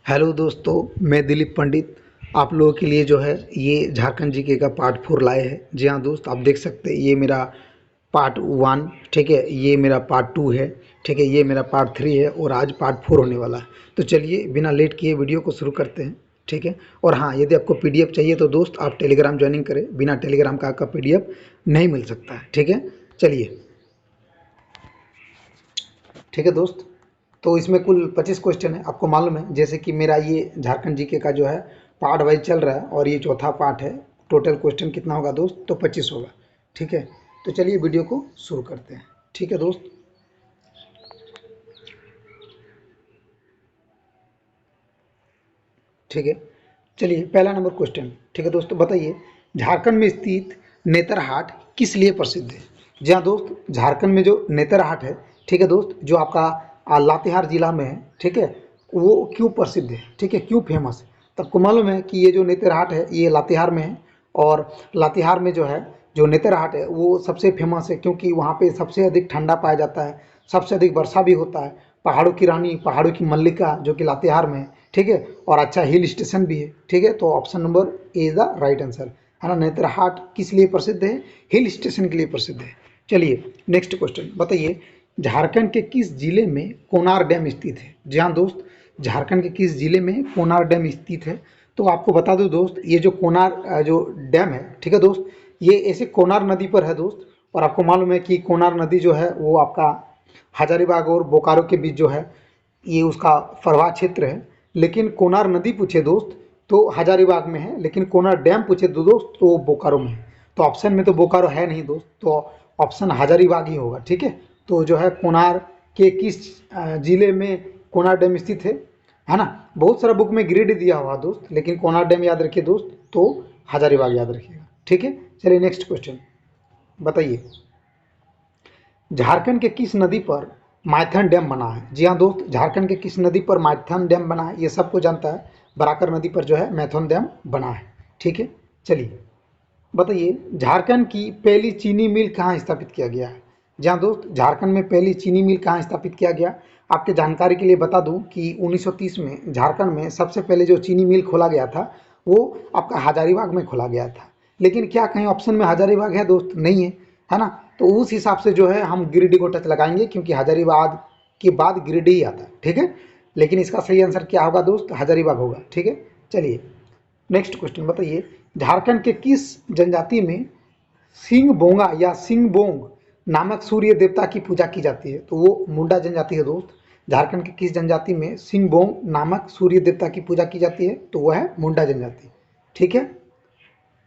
Hello दोस्तों, मैं दिलीप पंडित आप लोगों के लिए जो है ये झारखंड जीके का पार्ट 4 लाए हैं। जी हाँ दोस्त, आप देख सकते हैं ये मेरा पार्ट 1, ठीक है, ये मेरा पार्ट 2 है, ठीक है, ये मेरा पार्ट 3 है और आज पार्ट 4 होने वाला है। तो चलिए बिना लेट किए वीडियो को शुरू करते हैं, ठीक है। और हाँ, यदि आपको पीडीएफ चाहिए तो दोस्त आप टेलीग्राम ज्वाइनिंग करें, बिना टेलीग्राम का आपका पीडीएफ नहीं मिल सकता है, ठीक है। चलिए, ठीक है दोस्त। तो इसमें कुल 25 क्वेश्चन है, आपको मालूम है, जैसे कि मेरा ये झारखंड जीके का जो है पार्ट वाइज चल रहा है और ये चौथा पार्ट है। टोटल क्वेश्चन कितना होगा दोस्त? तो 25 होगा, ठीक है। तो चलिए वीडियो को शुरू करते हैं, ठीक है दोस्त। ठीक है, चलिए पहला नंबर क्वेश्चन, ठीक है दोस्तों, बताइए झारखंड में स्थित नेतरहाट किस लिए प्रसिद्ध है? जी हाँ दोस्त, झारखंड में जो नेतरहाट है, ठीक है दोस्त, जो आपका लातेहार जिला में है, ठीक है, वो क्यों प्रसिद्ध है, ठीक है, क्यों फेमस है? तो आपको मालूम है कि ये जो नेतरहाट है ये लातेहार में है और लातेहार में जो है जो नेतरहाट है वो सबसे फेमस है क्योंकि वहाँ पे सबसे अधिक ठंडा पाया जाता है, सबसे अधिक वर्षा भी होता है। पहाड़ों की रानी, पहाड़ों की मल्लिका जो कि लातेहार में है, ठीक है, और अच्छा हिल स्टेशन भी है, ठीक है। तो option number A is the right answer, है ना। नेतरहाट किस लिए प्रसिद्ध है? हिल स्टेशन के लिए प्रसिद्ध है। चलिए नेक्स्ट क्वेश्चन, बताइए झारखंड के किस जिले में कोनार डैम स्थित है? जी हाँ दोस्त, झारखंड के किस जिले में कोनार डैम स्थित है? तो आपको बता दो दोस्त, ये जो कोनार जो डैम है, ठीक है दोस्त, ये ऐसे कोनार नदी पर है दोस्त। और आपको मालूम है कि कोनार नदी जो है वो आपका हजारीबाग और बोकारो के बीच जो है ये उसका प्रवाह क्षेत्र है। लेकिन कोनार नदी पूछे दोस्त तो हजारीबाग में है, लेकिन कोनार डैम पूछे तो दोस्त तो बोकारो में है। तो ऑप्शन में तो बोकारो है नहीं दोस्त, तो ऑप्शन हजारीबाग ही होगा, ठीक है। तो जो है कोनार के किस जिले में कोनार डैम स्थित है ना। बहुत सारा बुक में ग्रेड दिया हुआ दोस्त, लेकिन कोनार डैम याद रखिए दोस्त, तो हजारीबाग याद रखिएगा, ठीक है। चलिए नेक्स्ट क्वेश्चन, बताइए झारखंड के किस नदी पर माइथन डैम बना है? जी हाँ दोस्त, झारखंड के किस नदी पर माइथन डैम बना है ये सबको जानता है। बराकर नदी पर जो है मैथन डैम बना है, ठीक है। चलिए बताइए झारखंड की पहली चीनी मिल कहाँ स्थापित किया गया है? जी हाँ दोस्त, झारखंड में पहली चीनी मिल कहाँ स्थापित किया गया? आपके जानकारी के लिए बता दूं कि 1930 में झारखंड में सबसे पहले जो चीनी मिल खोला गया था वो आपका हजारीबाग में खोला गया था। लेकिन क्या कहीं ऑप्शन में हजारीबाग है दोस्त? नहीं है ना। तो उस हिसाब से जो है हम गिरिडीह को टच लगाएंगे क्योंकि हजारीबाग के बाद गिरिडीह ही आता है, ठीक है। लेकिन इसका सही आंसर क्या होगा दोस्त? हजारीबाग होगा, ठीक है। चलिए नेक्स्ट क्वेश्चन, बताइए झारखंड के किस जनजाति में सिंह बोंगा या सिंह बोंग नामक सूर्य देवता की पूजा की जाती है? तो वो मुंडा जनजाति है दोस्त। झारखंड की किस जनजाति में सिंह बोंग नामक सूर्य देवता की पूजा की जाती है? तो वह है मुंडा जनजाति, ठीक है।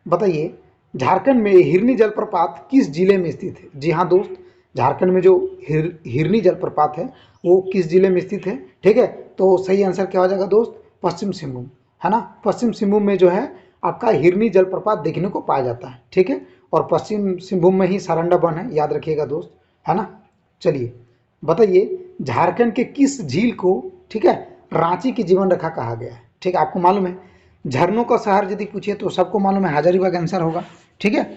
बताइए झारखंड में हिरनी जलप्रपात किस जिले में स्थित है? जी हाँ दोस्त, झारखंड में जो हिरनी जलप्रपात है वो किस जिले में स्थित है, ठीक है। तो सही आंसर क्या हो जाएगा दोस्त? पश्चिम सिंहभूम, है ना। पश्चिम सिंहभूम में जो है आपका हिरनी जलप्रपात देखने को पाया जाता है, ठीक है। और पश्चिम सिंहभूम में ही सारंडा वन है, याद रखिएगा दोस्त, है ना। चलिए बताइए झारखंड के किस झील को, ठीक है, रांची की जीवन रेखा कहा गया है? ठीक है, आपको मालूम है झरनों का शहर यदि पूछे तो सबको मालूम है हजारीबाग आंसर होगा, ठीक है।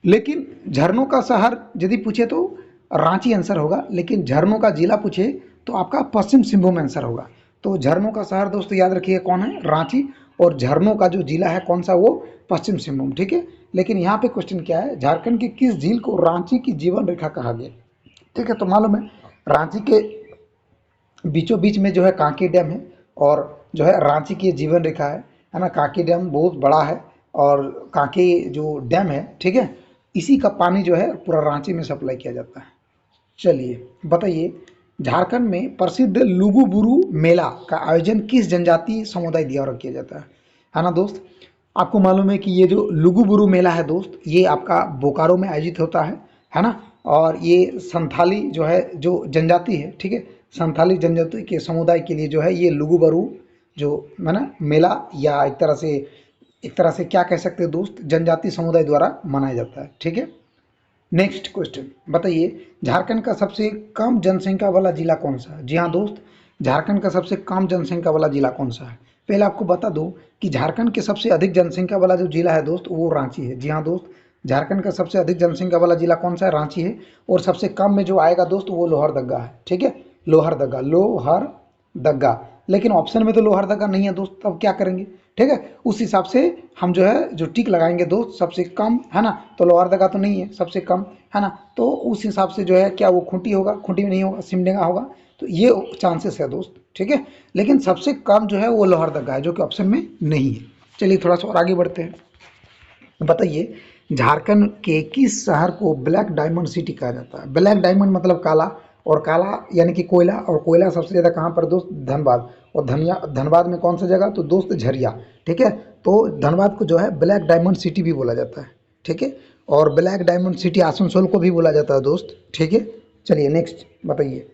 लेकिन झरनों का शहर यदि पूछे तो रांची आंसर होगा, लेकिन झरनों का जिला पूछे तो आपका पश्चिम सिंहभूम आंसर होगा। तो झरनों का शहर दोस्तों याद रखिए कौन है? रांची। और झरनों का जो जिला है कौन सा? वो पश्चिम सिंहभूम, ठीक है। लेकिन यहाँ पे क्वेश्चन क्या है, झारखंड की किस झील को रांची की जीवन रेखा कहा गया? ठीक है, तो मालूम है रांची के बीचों बीच में जो है कांके डैम है और जो है रांची की जीवन रेखा है ना। कांके डैम बहुत बड़ा है और कांके जो डैम है, ठीक है, इसी का पानी जो है पूरा रांची में सप्लाई किया जाता है। चलिए बताइए झारखंड में प्रसिद्ध लुगुबुरु मेला का आयोजन किस जनजातीय समुदाय द्वारा किया जाता है ना दोस्त। आपको मालूम है कि ये जो लुगुबुरु मेला है दोस्त ये आपका बोकारो में आयोजित होता है ना। और ये संथाली जो है जो जनजाति है, ठीक है, संथाली जनजाति के समुदाय के लिए जो है ये लुगुबुरु जो है ना मेला, या एक तरह से क्या कह सकते हैं दोस्त, जनजाति समुदाय द्वारा मनाया जाता है, ठीक है। नेक्स्ट क्वेश्चन, बताइए झारखंड का सबसे कम जनसंख्या वाला जिला कौन सा है? जी हाँ दोस्त, झारखंड का सबसे कम जनसंख्या वाला जिला कौन सा है? पहले आपको बता दूं कि झारखंड के सबसे अधिक जनसंख्या वाला जो जिला है दोस्त वो रांची है। जी हाँ दोस्त, झारखंड का सबसे अधिक जनसंख्या वाला जिला कौन सा है? रांची है। और सबसे कम में जो आएगा दोस्त वो लोहरदग्गा है, ठीक है, लोहरदग्गा, लोहरदग्गा। लेकिन ऑप्शन में तो लोहरदगा नहीं है दोस्त, तब क्या करेंगे? ठीक है, उस हिसाब से हम जो है जो टिक लगाएंगे दोस्त सबसे कम, है ना, तो लोहरदगा तो नहीं है, सबसे कम, है ना, तो उस हिसाब से जो है क्या वो खूंटी होगा? खूंटी में नहीं होगा, सिमडेगा होगा, तो ये चांसेस है दोस्त। ठीक है, लेकिन सबसे कम जो है वो लोहरदगा है, जो कि ऑप्शन में नहीं है। चलिए थोड़ा सा और आगे बढ़ते हैं। बताइए, झारखंड के किस शहर को ब्लैक डायमंड सिटी कहा जाता है? ब्लैक डायमंड मतलब काला, और काला यानी कि कोयला, और कोयला सबसे ज़्यादा कहाँ पर दोस्त? धनबाद। और धनबाद में कौन सा जगह? तो दोस्त झरिया। ठीक है, तो धनबाद को जो है ब्लैक डायमंड सिटी भी बोला जाता है। ठीक है, और ब्लैक डायमंड सिटी आसनसोल को भी बोला जाता है दोस्त। ठीक है, चलिए नेक्स्ट बताइए,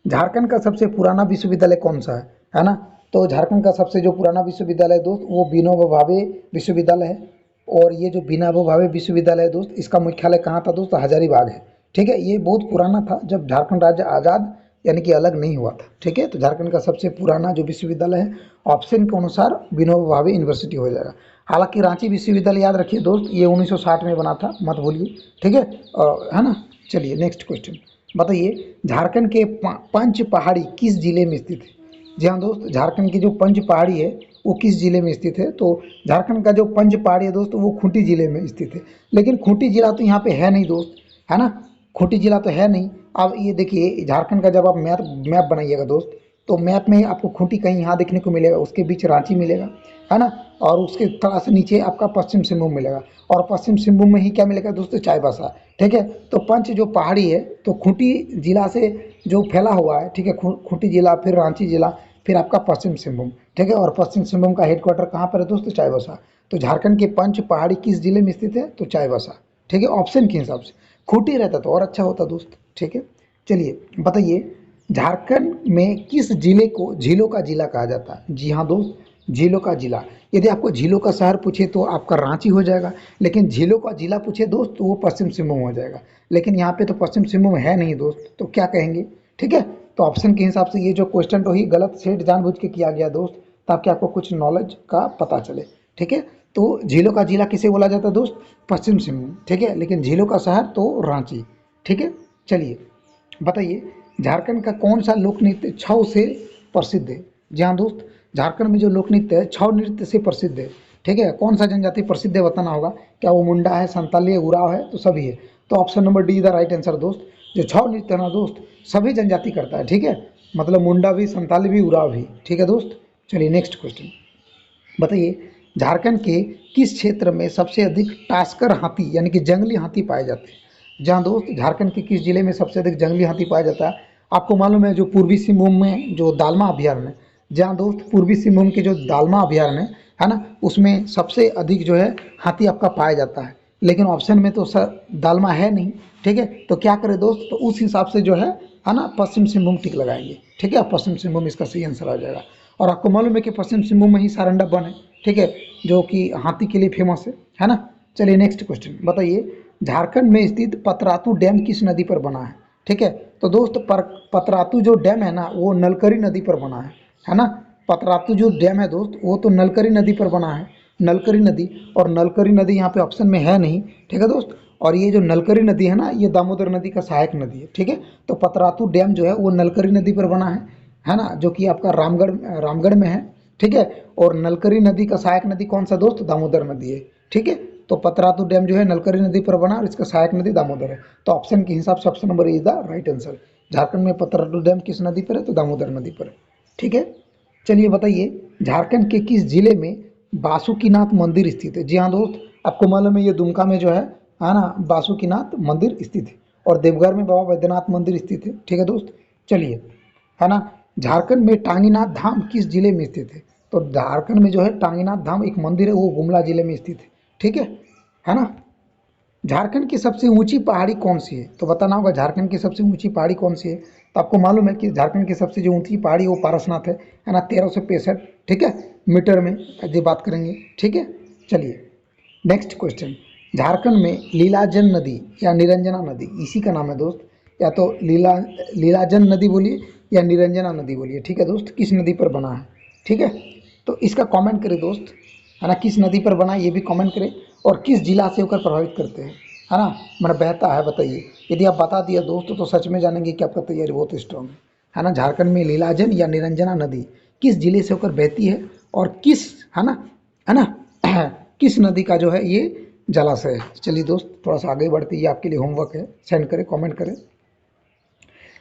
झारखंड का सबसे पुराना विश्वविद्यालय कौन सा है ना? तो झारखंड का सबसे जो पुराना विश्वविद्यालय दोस्त वो विनोबा भावे विश्वविद्यालय है। और ये जो विनोबा भावे विश्वविद्यालय है दोस्त, इसका मुख्यालय कहाँ था दोस्त? हजारीबाग है। ठीक है, ये बहुत पुराना था, जब झारखंड राज्य आज़ाद यानी कि अलग नहीं हुआ था। ठीक है, तो झारखंड का सबसे पुराना जो विश्वविद्यालय है ऑप्शन के अनुसार विनोबा भावे यूनिवर्सिटी हो जाएगा। हालांकि रांची विश्वविद्यालय याद रखिए दोस्त, ये 1960 में बना था, मत भूलिए। ठीक है, है ना। चलिए नेक्स्ट क्वेश्चन बताइए, झारखंड के पंच पहाड़ी किस जिले में स्थित है? जी हाँ दोस्त, झारखंड की जो पंच पहाड़ी है वो किस जिले में स्थित है? तो झारखंड का जो पंच पहाड़ी है दोस्त वो खूंटी जिले में स्थित है। लेकिन खूंटी जिला तो यहाँ पे है नहीं दोस्त, है ना, खूंटी जिला तो है नहीं। अब ये देखिए, झारखंड का जब आप मैप मैप बनाइएगा दोस्त, तो मैप में आपको खूंटी कहीं यहाँ देखने को मिलेगा, उसके बीच रांची मिलेगा, है ना, और उसके थोड़ा सा नीचे आपका पश्चिम सिंहभूम मिलेगा, और पश्चिम सिंहभूम में ही क्या मिलेगा दोस्तों? चाईबासा। ठीक है, तो पंच जो पहाड़ी है तो खूंटी जिला से जो फैला हुआ है, ठीक है, खूंटी जिला, फिर रांची जिला, फिर आपका पश्चिम सिंहभूम। ठीक है, और पश्चिम सिंहभूम का हेडक्वार्टर कहाँ पर है दोस्तों? चाईबासा। तो झारखंड के पंच पहाड़ी किस जिले में स्थित है? तो चाईबासा। ठीक है, ऑप्शन के हिसाब से खूंटी रहता तो और अच्छा होता दोस्त। ठीक है, चलिए बताइए, झारखंड में किस जिले को झीलों का जिला कहा जाता है? जी हाँ दोस्त, झीलों का जिला। यदि आपको झीलों का शहर पूछे तो आपका रांची हो जाएगा, लेकिन झीलों का जिला पूछे दोस्त तो वो पश्चिम सिंहभूम हो जाएगा। लेकिन यहाँ पे तो पश्चिम सिंहभूम है नहीं दोस्त, तो क्या कहेंगे? ठीक है, तो ऑप्शन के हिसाब से ये जो क्वेश्चन तो ही गलत सेट जानबूझ के किया गया दोस्त, ताकि आपको कुछ नॉलेज का पता चले। ठीक है, तो झीलों का जिला किसे बोला जाता है दोस्त? पश्चिम सिंहभूम। ठीक है, लेकिन झीलों का शहर तो रांची। ठीक है, चलिए बताइए, झारखंड का कौन सा लोक नृत्य छऊ से प्रसिद्ध है? जी हाँ दोस्त, झारखंड में जो लोक नृत्य है छऊ नृत्य से प्रसिद्ध है। ठीक है, कौन सा जनजाति प्रसिद्ध है बताना होगा। क्या वो मुंडा है, संताली है, उराव है? तो सभी है। तो option number D is the right answer दोस्त। जो छऊ नृत्य है ना दोस्त, सभी जनजाति करता है। ठीक है, मतलब मुंडा भी, संताली भी, उराव भी। ठीक है दोस्त, चलिए नेक्स्ट क्वेश्चन बताइए, झारखंड के किस क्षेत्र में सबसे अधिक टास्कर हाथी यानी कि जंगली हाथी पाए जाते हैं? जहाँ दोस्त, झारखंड के किस जिले में सबसे अधिक जंगली हाथी पाया जाता है? आपको मालूम है जो पूर्वी सिंहभूम में जो दालमा अभयारण्य है, जहाँ दोस्त पूर्वी सिंहभूम के जो दालमा अभयारण्य है ना, उसमें सबसे अधिक जो है हाथी आपका पाया जाता है। लेकिन ऑप्शन में तो सर दालमा है नहीं। ठीक है, तो क्या करें दोस्त, तो उस हिसाब से जो है ना, पश्चिम सिंहभूम टिक लगाएंगे। ठीक है, पश्चिम सिंहभूम इसका सही आंसर आ जाएगा। और आपको मालूम है कि पश्चिम सिंहभूम में ही सारंडा वन है। ठीक है, जो कि हाथी के लिए फेमस है ना। चलिए नेक्स्ट क्वेश्चन बताइए, झारखंड में स्थित पतरातू डैम किस नदी पर बना है? ठीक है, तो दोस्त पतरातू जो डैम है ना वो नलकरी नदी पर बना है ना। पतरातू जो डैम है दोस्त वो तो नलकरी नदी पर बना है, नलकरी नदी। और नलकरी नदी यहाँ पे ऑप्शन में है नहीं। ठीक है दोस्त, और ये जो नलकरी नदी है ना ये दामोदर नदी का सहायक नदी है। ठीक है, तो पतरातू डैम जो है वो नलकरी नदी पर बना है ना, जो कि आपका रामगढ़ में है। ठीक है, और नलकरी नदी का सहायक नदी कौन सा दोस्त? दामोदर नदी है। ठीक है, तो पतरातू डैम जो है नलकरी नदी पर बना और इसका सहायक नदी दामोदर है। तो ऑप्शन के हिसाब से option number is the right answer. Jharkhand में पतरातू डैम किस नदी पर है? तो दामोदर नदी पर है। ठीक है, चलिए बताइए, झारखंड के किस जिले में बासुकीनाथ मंदिर स्थित है? जी हाँ दोस्त, आपको मालूम है ये दुमका में जो है ना, बासुकीनाथ मंदिर स्थित है। और देवघर में बाबा बैद्यनाथ मंदिर स्थित है। ठीक है दोस्त, चलिए, है ना, झारखंड में टांगीनाथ धाम किस जिले में स्थित है? तो झारखंड में जो है टांगीनाथ धाम एक मंदिर है, वो गुमला जिले में स्थित है। ठीक है ना। झारखंड की सबसे ऊंची पहाड़ी कौन सी है? तो बताना होगा झारखंड की सबसे ऊंची पहाड़ी कौन सी है। तो आपको मालूम है कि झारखंड की सबसे जो ऊंची पहाड़ी है वो पारसनाथ है ना, 1365। ठीक है, मीटर में ये बात करेंगे। ठीक है, चलिए नेक्स्ट क्वेश्चन, झारखंड में लीलाजन नदी या निरंजना नदी, इसी का नाम है दोस्त, या तो लीलाजन नदी बोलिए या निरंजना नदी बोलिए। ठीक है दोस्त, किस नदी पर बना है? ठीक है, तो इसका कमेंट करें दोस्त, है ना, किस नदी पर बना है ये भी कमेंट करें, और किस जिला से होकर प्रभावित करते हैं, है ना, मतलब बहता है, बताइए। यदि आप बता दिया दोस्त तो सच में जानेंगे कि आपका तैयारी बहुत स्ट्रांग है ना। झारखंड में लीलाजन या निरंजना नदी किस जिले से होकर बहती है और किस, है ना किस नदी का जो है ये जलाशय है। चलिए दोस्त थोड़ा सा आगे बढ़ते, ये आपके लिए होमवर्क है, सेंड करें, कमेंट करें।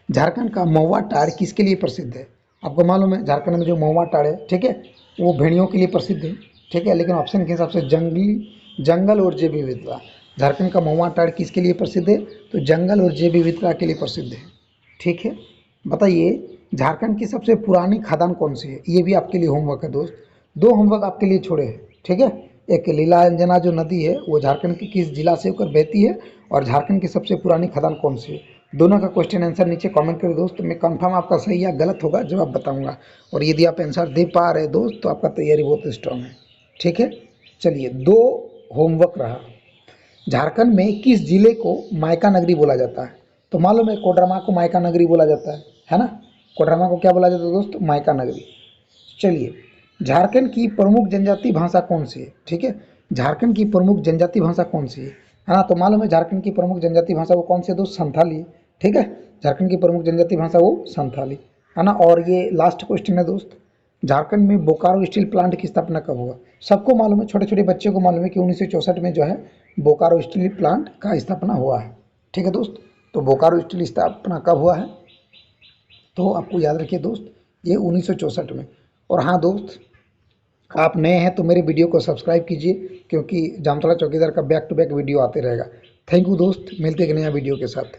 झारखंड का महुआ टाड़ किसके लिए प्रसिद्ध है? आपको मालूम है झारखंड में जो महुआ टाड़ है, ठीक है, वो भेड़ियों के लिए प्रसिद्ध है, ठीक है, लेकिन ऑप्शन के हिसाब से जंगल और जैव विविधता। झारखंड का महुआ टाड़ किसके लिए प्रसिद्ध है? तो जंगल और जैव विविधता के लिए प्रसिद्ध है, ठीक है। बताइए झारखंड की सबसे पुरानी खदान कौन सी है? ये भी आपके लिए होमवर्क है दोस्त, दो होमवर्क आपके लिए छोड़े हैं, ठीक है। एक लीला अंजना जो नदी है वो झारखंड के किस जिला से होकर बहती है, और झारखंड की सबसे पुरानी खदान कौन सी है? दोनों का क्वेश्चन आंसर नीचे कमेंट करें दोस्त, मैं कंफर्म आपका सही या गलत होगा जवाब बताऊंगा। और यदि आप आंसर दे पा रहे दोस्त तो आपका तैयारी बहुत स्ट्रांग है, ठीक है। चलिए दो होमवर्क रहा। झारखंड में किस जिले को मायका नगरी बोला जाता है? तो मालूम है कोडरमा को मायका नगरी बोला जाता है ना। कोडरमा को क्या बोला जाता है दोस्त? मायका नगरी। चलिए झारखंड की प्रमुख जनजाति भाषा कौन सी है? ठीक है, झारखंड की प्रमुख जनजाति भाषा कौन सी है ना। तो मालूम है झारखंड की प्रमुख जनजाति भाषा वो कौन सी है दोस्त? संथाली, ठीक है। झारखंड की प्रमुख जनजाति भाषा वो संथाली, है ना। और ये लास्ट क्वेश्चन है दोस्त, झारखंड में बोकारो स्टील प्लांट की स्थापना कब हुआ? सबको मालूम है, छोटे छोटे बच्चों को मालूम है कि 1964 में जो है बोकारो स्टील प्लांट का स्थापना हुआ है, ठीक है दोस्त। तो बोकारो स्टील स्थापना कब हुआ है? तो आपको याद रखिए दोस्त, ये 1964 में। और हाँ दोस्त, आप नए हैं तो मेरे वीडियो को सब्सक्राइब कीजिए, क्योंकि जामताड़ा चौकीदार का बैक टू बैक वीडियो आते रहेगा। थैंक यू दोस्त, मिलते हैं एक नया वीडियो के साथ।